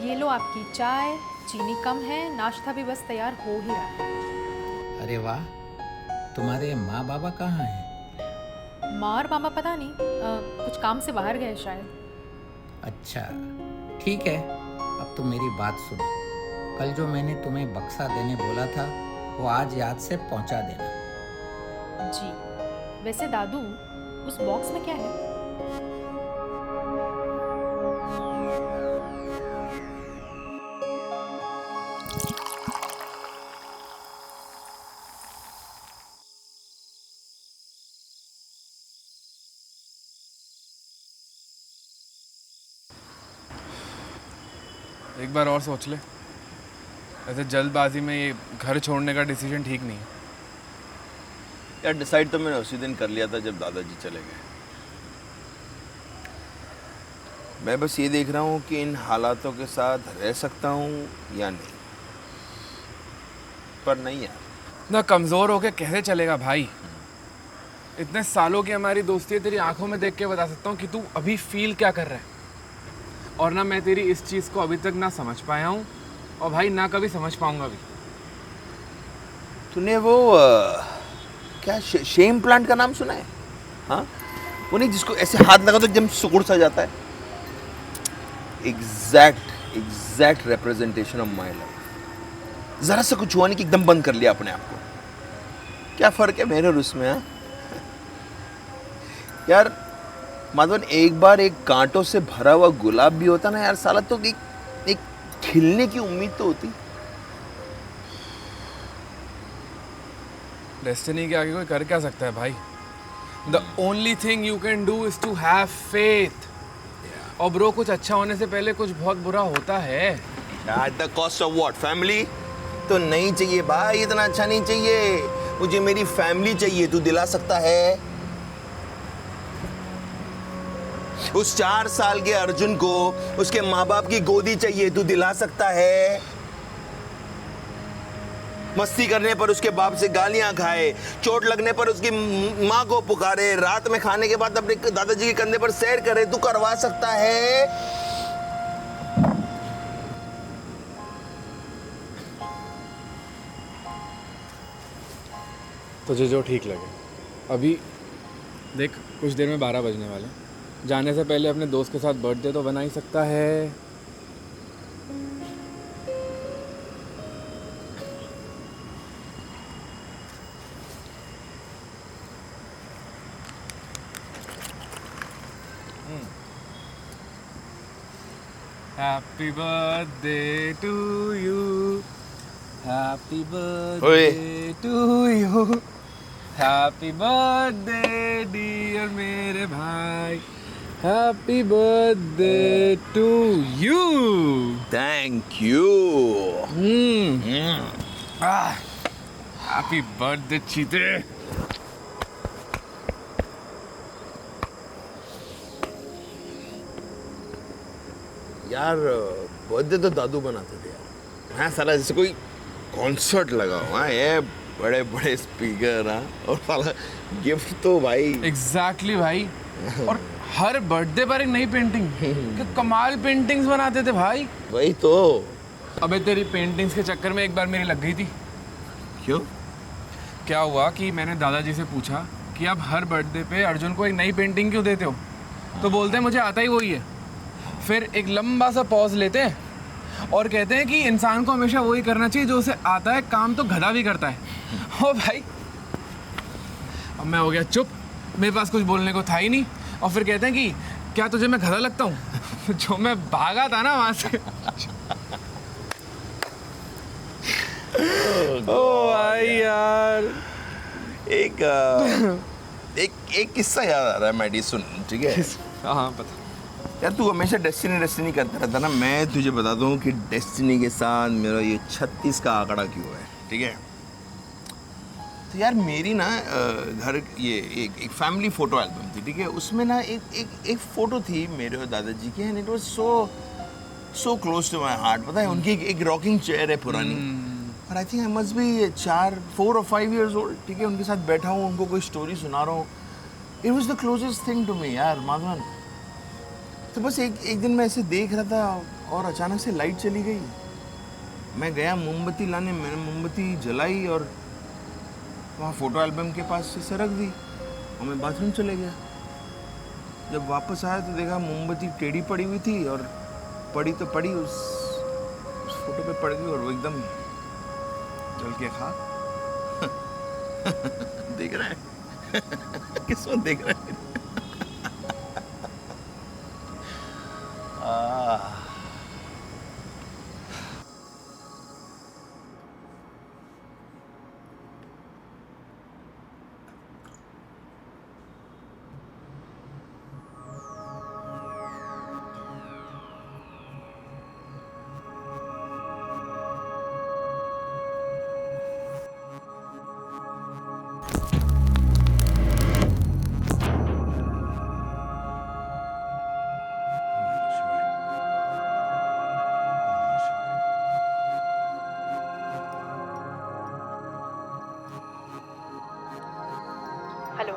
ये लो आपकी चाय, चीनी कम है, नाश्ता भी बस तैयार हो ही रहा है। अरे वाह, तुम्हारे माँ बाबा कहाँ हैं? माँ और मामा पता नहीं, कुछ काम से बाहर गए शायद। अच्छा, ठीक है। अब तुम मेरी बात सुनो। कल जो मैंने तुम्हें बक्सा देने बोला था वो आज याद से पहुंचा देना। जी, वैसे दादू उस बॉक्स में क्या है? एक बार और सोच ले। ऐसे जल्दबाजी में ये घर छोड़ने का डिसीजन ठीक नहीं है। यार डिसाइड तो मैंने उसी दिन कर लिया था जब दादाजी चले गए। मैं बस ये देख रहा हूँ कि इन हालातों के साथ रह सकता हूँ या नहीं। पर नहीं यार, ना कमज़ोर होके कैसे चलेगा भाई। इतने सालों की हमारी दोस्ती है, तेरी आंखों में देख के बता सकता हूँ कि तू अभी फील क्या कर रहा है। और ना मैं तेरी इस चीज़ को अभी तक ना समझ पाया हूँ, और भाई ना कभी समझ पाऊंगा भी। तूने वो क्या शेम प्लांट का नाम सुना है? हाँ, वो नहीं जिसको ऐसे हाथ लगा तो एकदम सुकुड़ सा जाता है। Exact representation of my life. जरा सा कुछ हुआ नहीं कि एकदम बंद कर लिया अपने आप को। क्या फर्क है मेरे और उसमें? हाँ यार माधवन, एक बार एक कांटों से भरा हुआ गुलाब भी होता ना यार साला, तो एक खिलने की उम्मीद तो होती। डेस्टिनी के आगे कोई कर क्या सकता है भाई। The only thing you can do is to have faith. और ब्रो, कुछ अच्छा होने से पहले कुछ बहुत बुरा होता है। At the cost of what? Family तो नहीं चाहिए भाई, इतना अच्छा नहीं चाहिए मुझे। मेरी फैमिली चाहिए। तू दिला सकता है? उस 4 साल के अर्जुन को उसके माँ बाप की गोदी चाहिए। तू दिला सकता है? मस्ती करने पर उसके बाप से गालियां खाए, चोट लगने पर उसकी माँ को पुकारे, रात में खाने के बाद अपने दादाजी के कंधे पर सैर करे। तू करवा सकता है? तुझे जो ठीक लगे। अभी देख, कुछ देर में 12 बजने वाले। जाने से पहले अपने दोस्त के साथ बर्थडे तो बना ही सकता है। Happy birthday to you, happy birthday to you, happy birthday dear मेरे भाई, happy birthday to you. Thank you. Happy birthday चीते। यार बर्थडे तो दादू बनाते थे यार। हाँ साला जैसे कोई कॉन्सर्ट लगा हुआ है, ये बड़े बड़े स्पीकर। हाँ, और साला गिफ्ट तो भाई एग्जैक्टली भाई। और हर बर्थडे पर एक नई पेंटिंग। क्या कमाल पेंटिंग्स बनाते थे भाई। वही तो। अबे तेरी पेंटिंग्स के चक्कर में एक बार मेरी लग गई थी। क्यों? क्या हुआ कि मैंने दादाजी से पूछा कि आप हर बर्थडे पे अर्जुन को एक नई पेंटिंग क्यों देते हो, तो बोलते हैं मुझे आता ही वही है। फिर एक लंबा सा पॉज लेते हैं और कहते हैं कि इंसान को हमेशा वही करना चाहिए जो उसे आता है, काम तो गधा भी करता है। ओ भाई, अब मैं हो गया चुप, मेरे पास कुछ बोलने को था ही नहीं। और फिर कहते हैं कि क्या तुझे मैं गधा लगता हूँ? जो मैं भागा था ना वहाँ से। ओ भाई यार, एक किस्सा याद आ रहा है मैडी, सुन ठीक है? हाँ पता। यार तू हमेशा डेस्टिनी करता रहता ना। मैं तुझे बता दूं कि डेस्टिनी के साथ मेरा ये 36 का आंकड़ा क्यों है, ठीक है? तो यार मेरी ना घर ये एक फैमिली फोटो एल्बम थी, ठीक है? उसमें ना एक फोटो थी मेरे और दादाजी की, and it was so close to my heart. पता है, उनकी एक रॉकिंग चेयर है पुरानी, और I think I must be 4 और 5 इयर्स ओल्ड, ठीक है? उनके साथ बैठा हूँ, उनको कोई स्टोरी सुना रहा हूँ। It was the closest thing to me यार माधवन। तो बस एक दिन मैं ऐसे देख रहा था और अचानक से लाइट चली गई। मैं गया मोमबत्ती लाने, मैंने मोमबत्ती जलाई और वहाँ फोटो एल्बम के पास से सरक दी और मैं बाथरूम चले गया। जब वापस आया तो देखा मोमबत्ती टेढ़ी पड़ी हुई थी और पड़ी तो पड़ी उस फोटो पे पड़ गई और वो एकदम जल के खाक। देख रहा है किसको देख रहा है? Hello,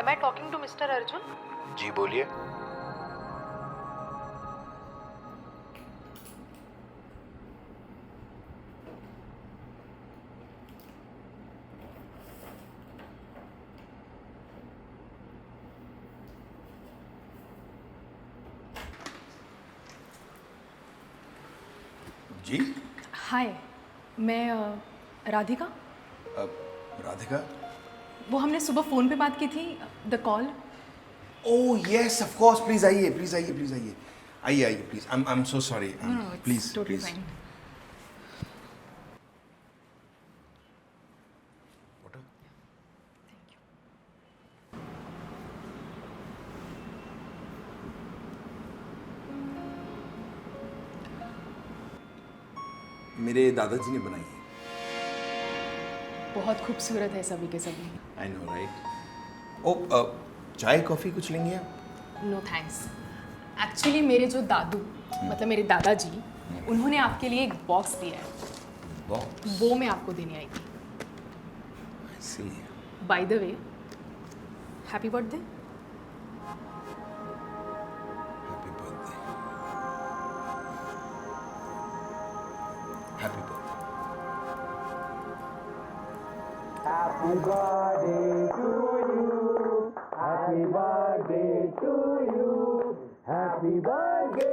am I talking to mister Arjun? जी बोलिए। जी हाय, मैं राधिका। राधिका। वो हमने सुबह फ़ोन पे बात की थी, the call. Oh yes of course, please आइए प्लीज आइए प्लीज आइए आइए आइए please. I am so sorry, please please. मेरे दादाजी ने बनाई है। बहुत खूबसूरत है सभी के सभी। I know right. ओ चाय कॉफ़ी कुछ लेंगे आप? No thanks. एक्चुअली मेरे जो दादू मतलब मेरे दादाजी, उन्होंने आपके लिए एक बॉक्स दिया है। बॉक्स? वो मैं आपको देने आई थी। See. By the way, happy birthday. Happy birthday. Happy birthday. Happy birthday to you. Happy birthday to you. Happy birthday.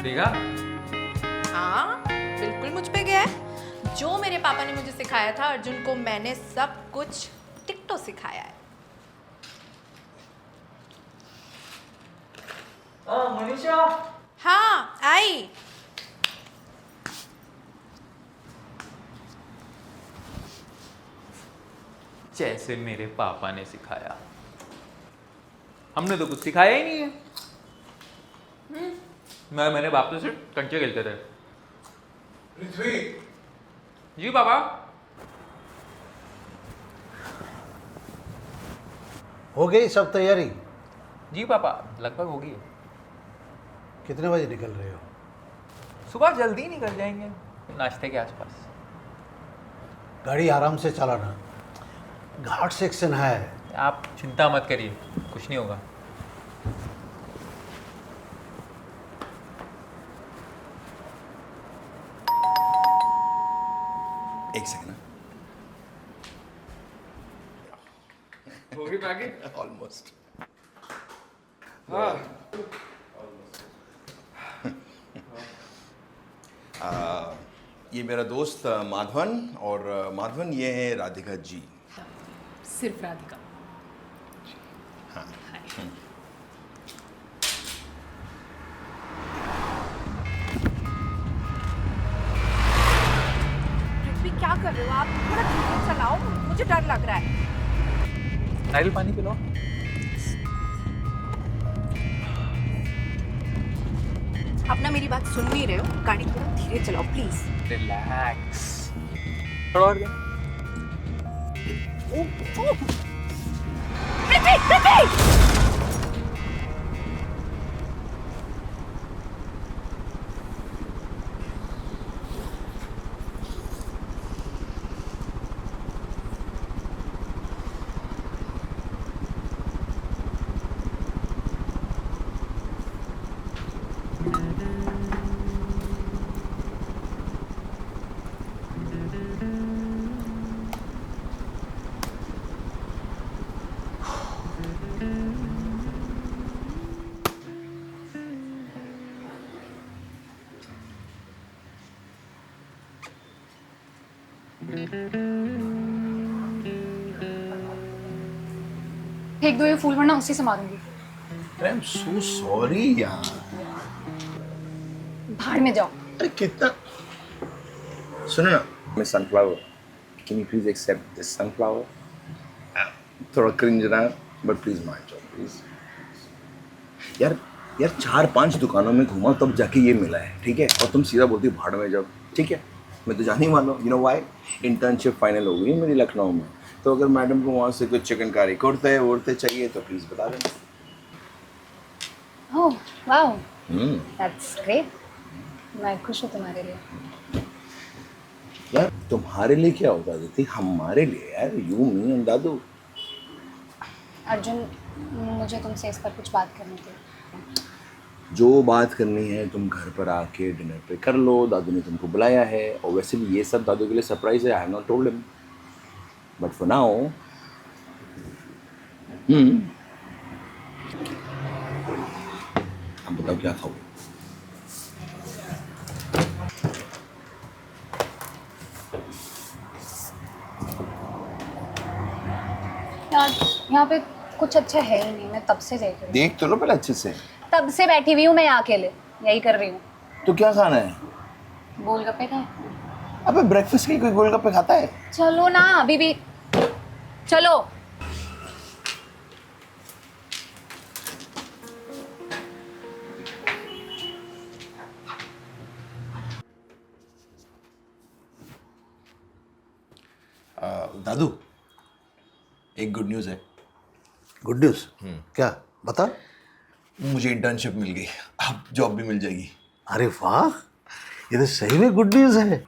देखा? हाँ, बिल्कुल मुझ पे गया है। जो मेरे पापा ने मुझे सिखाया था अर्जुन को, मैंने सब कुछ टिकटो सिखाया है। मनीषा। हाँ, आई। जैसे मेरे पापा ने सिखाया। हमने तो कुछ सिखाया ही नहीं है। मैंने बाप से कंचे खेलते थे। पृथ्वी। जी पापा। हो गई सब तैयारी? जी पापा, लगभग होगी। कितने बजे निकल रहे हो? सुबह जल्दी निकल जाएंगे। नाश्ते के आसपास। गाड़ी आराम से चलाना, घाट सेक्शन है। आप चिंता मत करिए, कुछ नहीं होगा। एक सेकंड। होगी पैकिंग? ऑलमोस्ट। हाँ। ये मेरा दोस्त माधवन, और माधवन ये है राधिका जी। सिर्फ राधिका। पृथ्वी क्या कर रहे हो आप? थोड़ा धीरे चलाओ, मुझे डर लग रहा है। नारियल पानी पिलो। अपना मेरी बात सुन नहीं रहे हो? गाड़ी थोड़ा धीरे चलाओ प्लीज। रिलैक्स, थोड़ा और। पृथ्वी, पृथ्वी! फेंक दो ये फूल, वरना उसी से मारूंगी। आई एम सो सॉरी यार। भाड़ में जाओ। अरे कितना, सुनो ना, मैं sunflower, can you please accept this sunflower? थोड़ा क्रिंज रहा बट प्लीज मान जाओ प्लीज। यार 4-5 दुकानों में घूमा तब जाके ये मिला है, ठीक है? और तुम सीधा बोलती हो भाड़ में जाओ, ठीक है? मैं तो जाने ही वाला हूँ। You know why? Internship final हो गई है मेरी लखनऊ में, तो अगर मैडम को वहाँ से कुछ चिकनकारी कुर्ते चाहिए तो प्लीज़ बता देना। Oh wow, that's great. मैं खुश हूँ तुम्हारे लिए। यार तुम्हारे लिए क्या होता अदिति, हमारे लिए यार, यू मी एंड दादू। अर्जुन, मुझे तुमसे इस पर कुछ बात करनी थी। जो बात करनी है तुम घर पर आके डिनर पे कर लो, दादू ने तुमको बुलाया है, और वैसे भी ये सब दादू के लिए सरप्राइज है। I have not told him, but for now अब बताओ क्या खाओगे? यार यहाँ पे कुछ अच्छा है ही नहीं, मैं तब से देख रही हूँ। देख तो लो पहले अच्छे से। तब से बैठी हुई हूँ मैं यहाँ अकेले, यही कर रही हूँ। तो क्या खाना है? गोलगप्पे खाए। अबे ब्रेकफास्ट के कोई गोलगप्पे खाता है? चलो ना, अभी भी चलो। दादू, एक गुड न्यूज़ है। Good news? क्या बता। मुझे इंटर्नशिप मिल गई, अब जॉब भी मिल जाएगी। अरे वाह, ये तो सही में गुड न्यूज़ है।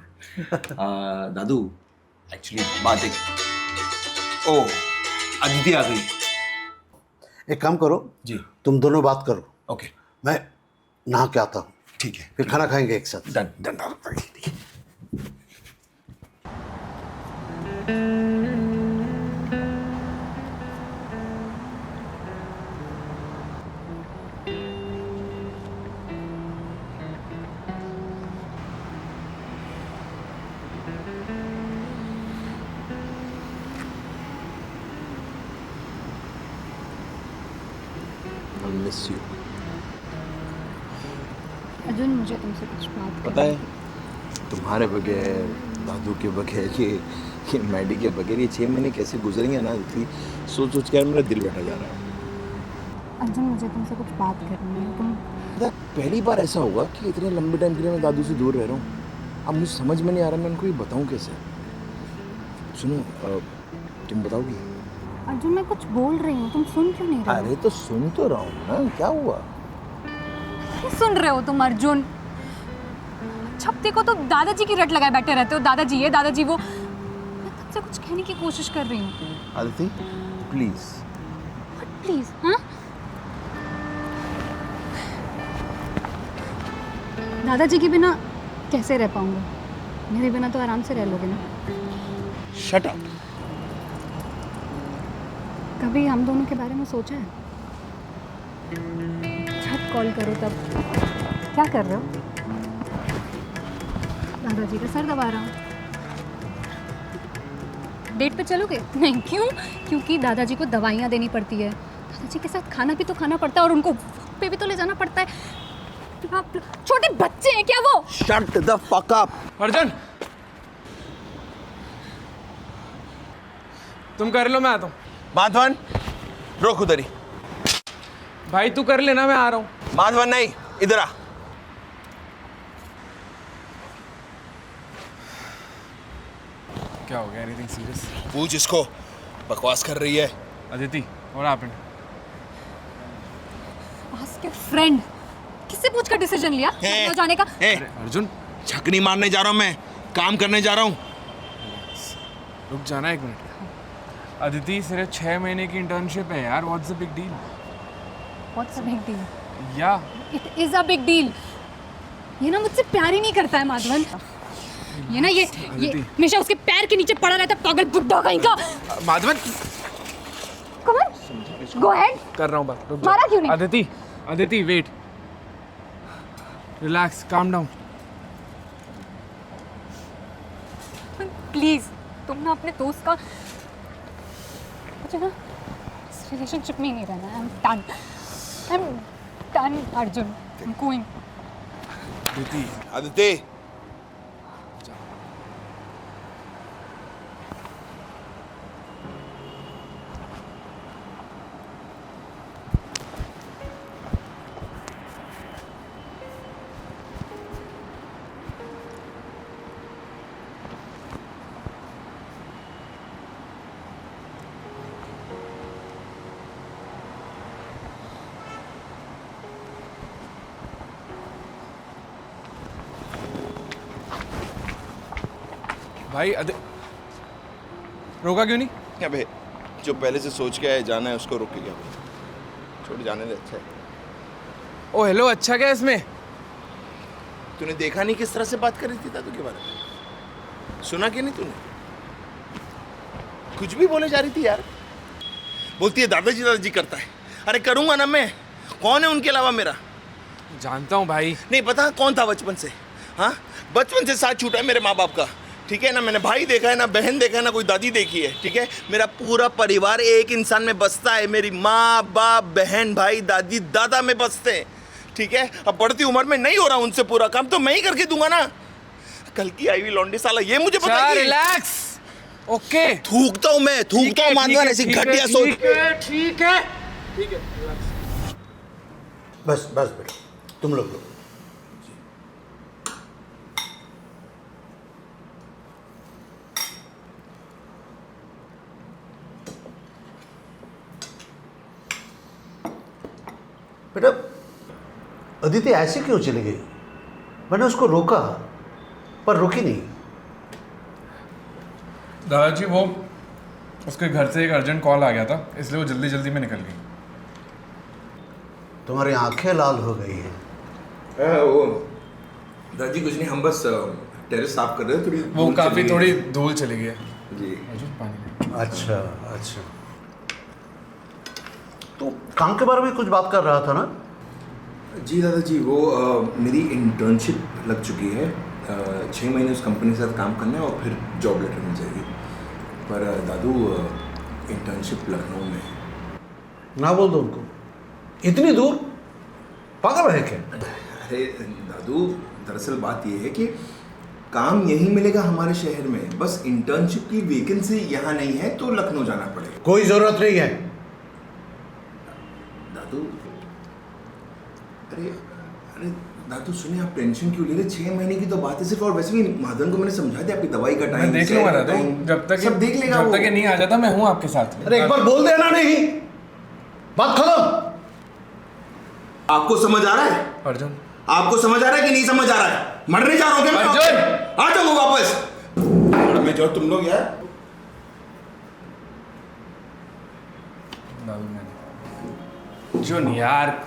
दादू एक्चुअली बात एक, ओ अदिति आ गई। एक काम करो जी, तुम दोनों बात करो, ओके मैं नहा के आता हूँ, ठीक है, फिर खाना खाएंगे एक साथ। डन डन ठीक है। Miss you. अर्जुन, मुझे तुमसे कुछ बात पता है, तुम्हारे बगैर, दादू के बगैर, ये मैडी के बगैर ये 6 महीने कैसे गुजरेंगे ना, सोच सोच कर मेरा दिल बैठा जा रहा है। अर्जुन, मुझे तुमसे कुछ बात करनी है। तुम पहली बार ऐसा हुआ कि इतने लंबे टाइम के लिए मैं दादू से दूर रह रहा हूँ। अब मुझे समझ में नहीं आ रहा मैं उनको ये बताऊँ कैसे। सुनो, तुम बताओगी? अर्जुन, मैं कुछ बोल रही हूँ, तुम सुन क्यों नहीं रहे हो? अरे तो सुन तो रहा हूँ ना, क्या हुआ? नहीं सुन रहे हो तुम अर्जुन? जब देखो तो दादाजी की रट लगाए बैठे रहते हो, दादाजी ये दादाजी वो। मैं तब से कुछ कहने की कोशिश कर रही हूँ। आदिति प्लीज। प्लीज हाँ, दादाजी के बिना कैसे रह पाऊंगा? मेरे बिना तो आराम से रह लोगे ना। Shut up. कभी हम दोनों के बारे में सोचा है? जब कॉल करो तब क्या कर रहे हो? दादाजी का सर दबा रहा हूँ। डेट पे चलोगे? नहीं। क्यों? क्योंकि दादाजी को दवाइयाँ देनी पड़ती है, दादाजी के साथ खाना भी तो खाना पड़ता है और उनको वक्त पे भी तो ले जाना पड़ता है। आप छोटे बच्चे हैं क्या वो? Shut the fuck up. Arjun तुम कर लो, मैं आता हूँ। माधवन रोक उधर ही। भाई तू कर लेना, मैं आ रहा हूँ। माधवन नहीं, इधर आ। क्या हो गया? Anything serious? पूछ इसको, बकवास कर रही है। Aditi what happened? Ask your friend. किससे पूछ कर डिसीजन लिया ए, जाने का? अर्जुन छकनी मारने जा रहा हूँ मैं, काम करने जा रहा हूँ। रुक जाना एक मिनट। अदिति सिर्फ 6 महीने की इंटर्नशिप है यार, what's the big deal? What's a big deal? या it is a big deal. ये ना मुझसे प्यार ही नहीं करता है माधवन। ये ना ये हमेशा उसके पैर के नीचे पड़ा रहता है, पागल बुड्ढा कहीं का। Madhavan come on go ahead. कर रहा हूँ बात, रुक मारा क्यों नहीं? Aditi wait, relax, calm down. Please तुम ना अपने दोस्त का, मुझे ना इस रिलेशनशिप में ही नहीं रहना। I am done Arjun, I am going. Aditya भाई रोका क्यों नहीं? क्या बे, जो पहले से सोच के आए जाना है उसको रोक के क्या? छोड़ जाने दे, अच्छा है। ओ हेलो, अच्छा क्या है इसमें? तूने देखा नहीं किस तरह से बात कर रही थी दादू के बारे में? सुना कि नहीं तूने? कुछ भी बोले जा रही थी यार। बोलती है दादाजी दादाजी करता है। अरे करूंगा ना मैं, कौन है उनके अलावा मेरा? जानता हूँ भाई। नहीं पता कौन था बचपन से? हाँ, बचपन से साथ छूटा है मेरे माँ बाप का, ठीक है ना? मैंने भाई देखा है ना, बहन देखा है ना, कोई दादी देखी है, ठीक है? मेरा पूरा परिवार एक इंसान में बसता है। मेरी माँ बाप बहन भाई दादी दादा में बसते हैं, ठीक है? अब बढ़ती उम्र में नहीं हो रहा उनसे पूरा काम, तो मैं ही करके दूंगा ना। कल की आई हुई लौंडी साला ये मुझे पता है। Relax, okay. थूकता हूँ मैं, थूकता हूँ मानवर, ऐसी घटिया सोच। ठीक है। बस बस बेटा, तुम लोग लो। बेटा अदिति ऐसे क्यों चली गई? मैंने उसको रोका पर रुकी नहीं। दादाजी वो उसके घर से एक अर्जेंट कॉल आ गया था, इसलिए वो जल्दी जल्दी में निकल गई। तुम्हारी आंखें लाल हो गई हैं। वो दादी कुछ नहीं, हम बस टेरेस साफ कर रहे थे, थोड़ी वो काफी थोड़ी धूल चली गई है जी। अर्जुन, पानी। अच्छा अच्छा, तो काम के बारे में कुछ बात कर रहा था ना? जी दादाजी, वो मेरी इंटर्नशिप लग चुकी है। 6 महीने उस कंपनी के साथ काम करना है और फिर जॉब लेटर मिल जाएगी। पर दादू इंटर्नशिप लखनऊ में है। ना बोल दो उनको, इतनी दूर पागल है क्या? अरे दादू, दरअसल बात ये है कि काम यहीं मिलेगा हमारे शहर में, बस इंटर्नशिप की वैकेंसी यहाँ नहीं है तो लखनऊ जाना पड़ेगा। कोई जरूरत नहीं है। दादू अरे अरे दादू सुनिए, आप टेंशन क्यों ले रहे? 6 महीने की तो बात है सिर्फ, और वैसे भी माधवन को मैंने समझा दिया आपकी दवाई का टाइम। मैं देख लूंगा दादू, जब तक सब देख लेगा। जब तक ये नहीं आ जाता मैं हूँ आपके साथ। अरे एक बार बोल देना, नहीं बात खत्म। आपको समझ आ रहा है? अर्जुन आपको समझ आ रहा है कि नहीं समझ आ रहा है? मरने जा रहा हूँ क्या मैं? अर्जुन! आ जाऊंगा वापस। और मैं जो तुम लोग यार अर्जुन यार,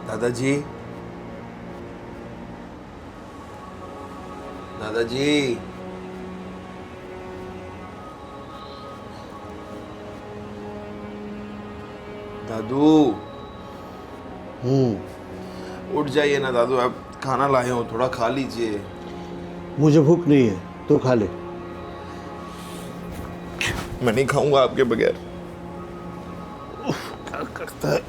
दादाजी, दादाजी, दादू, उठ जाइए ना दादू, आप खाना लाए हो, थोड़ा खा लीजिए। मुझे भूख नहीं है, तो खा ले। मैं नहीं खाऊंगा आपके बगैर। क्या करता है?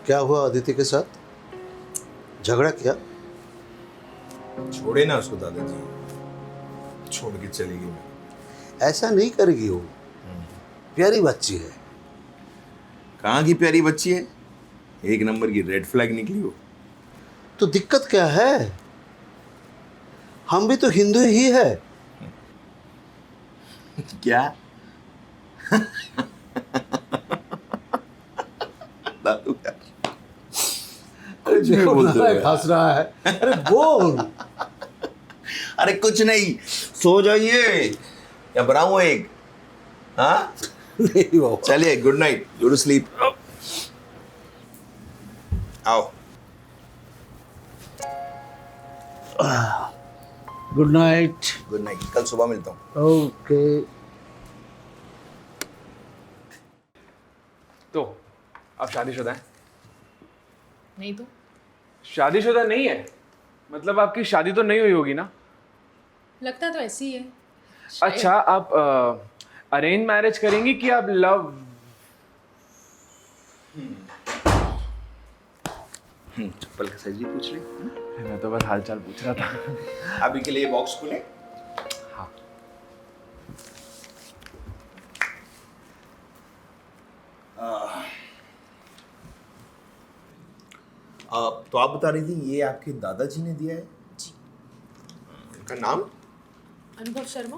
क्या हुआ अदिति के साथ? झगड़ा किया? छोड़े ना उसको दादाजी, छोड़ के चली गई। ऐसा नहीं करेगी वो, प्यारी बच्ची है। कहाँ की प्यारी बच्ची है, एक नंबर की रेड फ्लैग निकली हो। तो दिक्कत क्या है? हम भी तो हिंदू ही है। क्या? दादू यार, अरे देखो नारायण हंस रहा है। अरे बोल। अरे कुछ नहीं, सो जाइए या बनाऊं एक? हाँ नहीं बाबा। चलिए, good night, go to sleep. आओ। Good night. गुड नाइट, कल सुबह मिलता हूँ। ओके। तो आप शादीशुदा हैं? नहीं तो शादीशुदा नहीं है मतलब आपकी शादी तो नहीं हुई होगी ना? लगता तो ऐसी ही है। अच्छा, आप अरेंज मैरिज करेंगी कि आप लव? चप्पल का साइज भी पूछ ली। मैं तो बस हालचाल पूछ रहा था। अभी के लिए बॉक्स खुले। हाँ। तो आप बता रही थी ये आपके दादाजी ने दिया है? जी। इनका नाम? अनुभव शर्मा।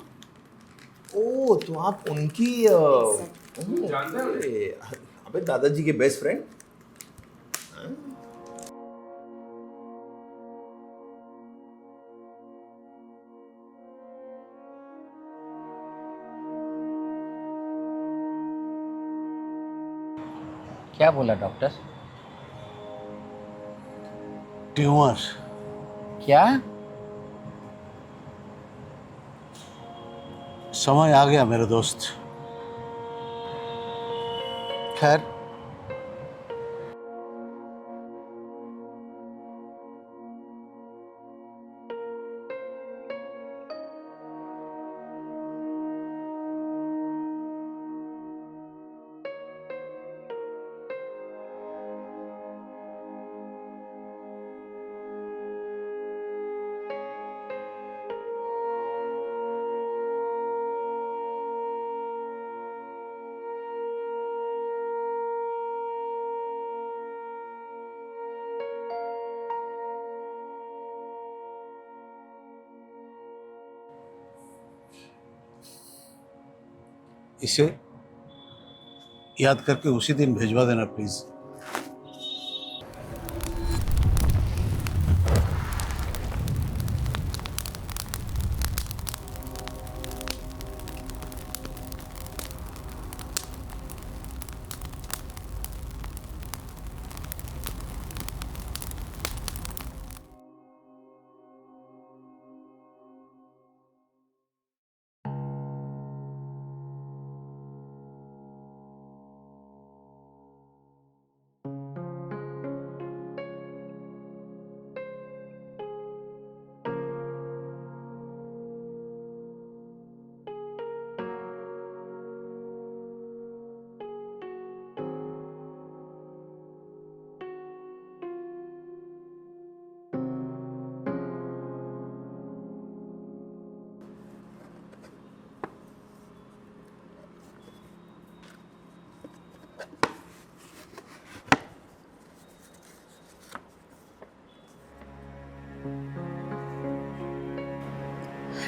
ओ, तो आप उनकी जानते हो? अबे दादाजी के बेस्ट फ्रेंड। क्या बोला डॉक्टर? ट्यूमर। क्या? समय आ गया मेरे दोस्त। खैर, इसे याद करके उसी दिन भिजवा देना प्लीज।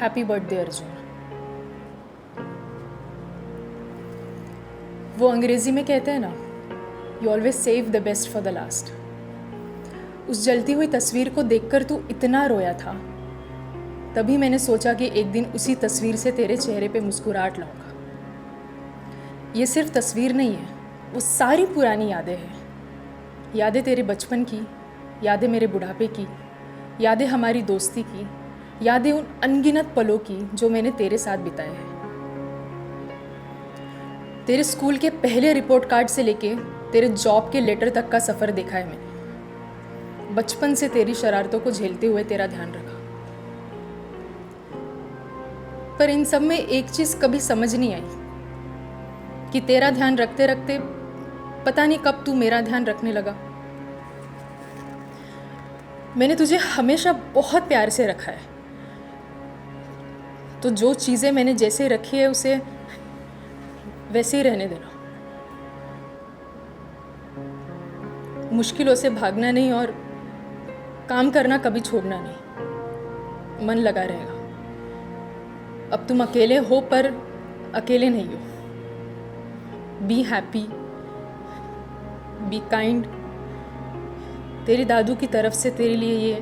Happy birthday Arjun. वो अंग्रेजी में कहते हैं ना, you always save the best for the last. उस जलती हुई तस्वीर को देखकर तू इतना रोया था, तभी मैंने सोचा कि एक दिन उसी तस्वीर से तेरे चेहरे पे मुस्कुराहट लाऊंगा। ये सिर्फ तस्वीर नहीं है, वो सारी पुरानी यादें हैं। यादें तेरे बचपन की, यादें मेरे बुढ़ापे की, यादें हमारी दोस्ती की, यादें उन अनगिनत पलों की जो मैंने तेरे साथ बिताए हैं। तेरे स्कूल के पहले रिपोर्ट कार्ड से लेके तेरे जॉब के लेटर तक का सफ़र देखा है मैंने। बचपन से तेरी शरारतों को झेलते हुए तेरा ध्यान रखा, पर इन सब में एक चीज़ कभी समझ नहीं आई कि तेरा ध्यान रखते रखते पता नहीं कब तू मेरा ध्यान रखने लगा। मैंने तुझे हमेशा बहुत प्यार से रखा है, तो जो चीज़ें मैंने जैसे रखी है उसे वैसे ही रहने देना। मुश्किलों से भागना नहीं और काम करना कभी छोड़ना नहीं। मन लगा रहेगा। अब तुम अकेले हो पर अकेले नहीं हो। Be happy, be kind. तेरी दादू की तरफ से तेरे लिए ये